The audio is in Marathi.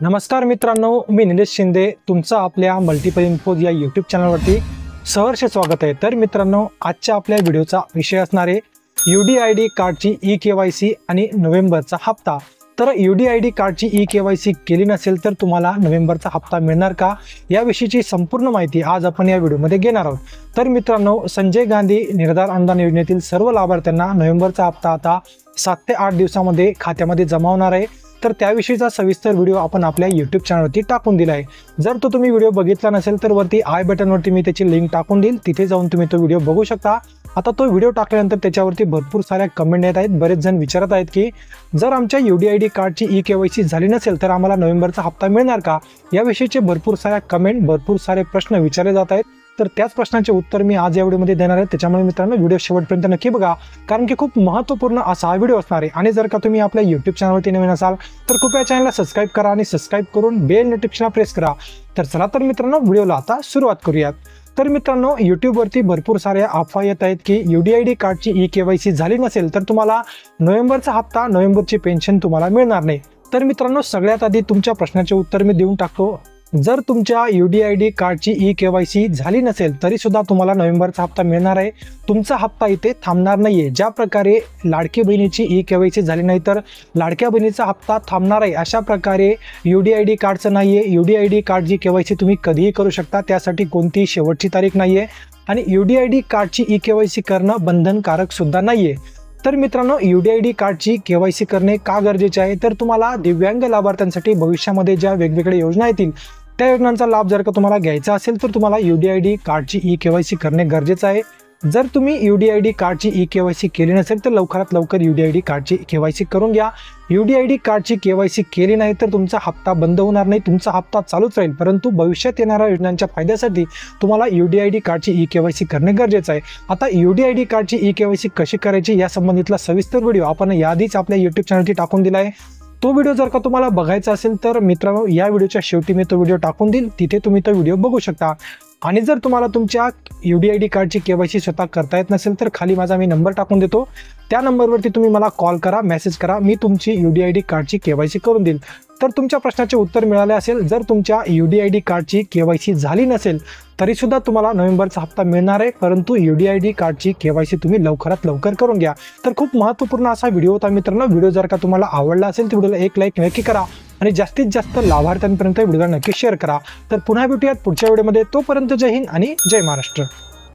नमस्कार मित्रांनो, मी निलेश शिंदे तुमचं आपल्या मल्टिपल इन्फोज या यूट्यूब चॅनलवरती सहर्ष स्वागत आहे। तर मित्रांनो, आजच्या आपल्या व्हिडिओचा विषय असणार आहे UDID कार्डची ई-KYC आणि नोव्हेंबरचा हप्ता। तर UDID कार्डची ई-KYC केली नसेल तर तुम्हाला नोव्हेंबरचा हप्ता मिळणार का, याविषयीची संपूर्ण माहिती आज आपण या व्हिडिओमध्ये घेणार आहोत। तर मित्रांनो, संजय गांधी निर्धार अनुदान योजनेतील सर्व लाभार्थ्यांना नोव्हेंबरचा हप्ता आता 7 ते 8 दिवसांमध्ये खात्यामध्ये जमा होणार आहे। तर त्याविषयीचा सविस्तर व्हिडिओ आपण आपल्या YouTube चॅनलवरती टाकून दिला आहे। जर तो तुम्ही व्हिडिओ बघितला नसेल तर वरती आय बटनवरती मी त्याची लिंक टाकून देईल, तिथे जाऊन तुम्ही तो व्हिडिओ बघू शकता। आता तो व्हिडिओ टाकल्यानंतर त्याच्यावरती भरपूर साऱ्या कमेंट येत आहेत। बरेच जण विचारत आहेत की जर आमच्या UDID कार्डची ई-KYC झाली नसेल तर आम्हाला नोव्हेंबरचा हप्ता मिळणार का, याविषयीचे भरपूर साऱ्या कमेंट, भरपूर सारे प्रश्न विचारले जात आहेत। तर त्याच प्रश्नांचे उत्तर मी आज या व्हिडिओमध्ये देणार आहे। त्याच्यामुळे मित्रांनो, व्हिडिओ शेवटपर्यंत नक्की बघा, कारण की खूप महत्त्वपूर्ण असा हा व्हिडिओ असणार आहे। आणि जर का तुम्ही आपल्या YouTube चॅनलवरती नवीन असाल तर कृपया चॅनलला सबस्क्राईब करा आणि सबस्क्राईब करून बेल नोटिफिकेशन प्रेस करा। तर चला तर मित्रांनो, व्हिडिओला आता सुरुवात करूयात। तर मित्रांनो, यूट्यूबवरती भरपूर साऱ्या अफवा येत आहेत की UDID कार्डची ई-KYC झाली नसेल तर तुम्हाला नोव्हेंबरचा हप्ता, नोव्हेंबरची पेन्शन तुम्हाला मिळणार नाही। तर मित्रांनो, सगळ्यात आधी तुमच्या प्रश्नाचे उत्तर मी देऊन टाकतो। जर तुमच्या UDID कार्डची ई-KYC झाली नसेल तरी सुद्धा तुम्हाला नोव्हेंबरचा हप्ता मिळणार आहे। तुमचा हप्ता इथे थांबणार नाहीये। ज्या प्रकारे लाडकी बहिणीची ई-KYC झाली नाही तर लाडक्या बहिणीचा हप्ता थांबणार आहे, अशा प्रकारे UDID कार्डचं नाहीये। UDID कार्डची KYC तुम्ही कधीही करू शकता, त्यासाठी कोणतीही शेवटची तारीख नाहीये आणि UDID कार्डची ई-KYC करणं बंधनकारक सुद्धा नाहीये। तर मित्रांनो, UDID कार्डची KYC करणे का गरजेचे आहे, तर तुम्हाला दिव्यांग लाभार्थ्यांसाठी भविष्यामध्ये ज्या वेगवेगळ्या योजना येतील त्या योजनांचा लाभ जर का तुम्हाला घ्यायचा असेल तर तुम्हाला UDID कार्डची ई-KYC करणे गरजेचं आहे। जर तुम्ही UDID कार्डची ई-KYC केली नसेल तर लवकरात लवकर UDID कार्डची KYC करून घ्या। UDID कार्डची KYC केली नाही तर तुमचा हप्ता बंद होणार नाही, तुमचा हप्ता चालूच राहील, परंतु भविष्यात येणाऱ्या योजनांच्या फायद्यासाठी तुम्हाला UDID कार्डची ई-KYC करणे गरजेचं आहे। आता UDID कार्डची ई-KYC कशी करायची या संबंधितला सविस्तर व्हिडिओ आपण याआधीच आपल्या YouTube चॅनलवरती टाकून दिला आहे। तो व्हिडिओ जर का तुम्हाला बघायचा असेल तर मित्रांनो, या व्हिडिओच्या शेवटी मी तो व्हिडिओ टाकून देईल, तिथे तुम्ही तो व्हिडिओ बघू शकता। आणि जर तुम्हाला तुमच्या UDID कार्डची KYC स्वतः करता येत नसेल तर खाली माझा मी नंबर टाकून देतो, त्या नंबरवरती तुम्ही मला कॉल करा, मेसेज करा, मी तुमची UDID कार्डची KYC करून देईल। तर तुमच्या प्रश्नाचे उत्तर मिळाले असेल। जर तुमच्या UDID कार्डची KYC झाली नसेल तरी सुद्धा तुम्हाला नोव्हेंबरचा हप्ता मिळणार आहे, परंतु UDID कार्डची KYC तुम्ही लवकरात लवकर करून घ्या। तर खूप महत्त्वपूर्ण असा व्हिडिओ होता मित्रांनो। व्हिडिओ जर का तुम्हाला आवडला असेल तर व्हिडिओला एक लाईक नक्की करा आणि जास्तीत जास्त लाभार्थ्यांपर्यंत व्हिडिओला नक्की शेअर करा। तर पुन्हा भेटूयात पुढच्या व्हिडिओमध्ये, तोपर्यंत जय हिंद आणि जय महाराष्ट्र।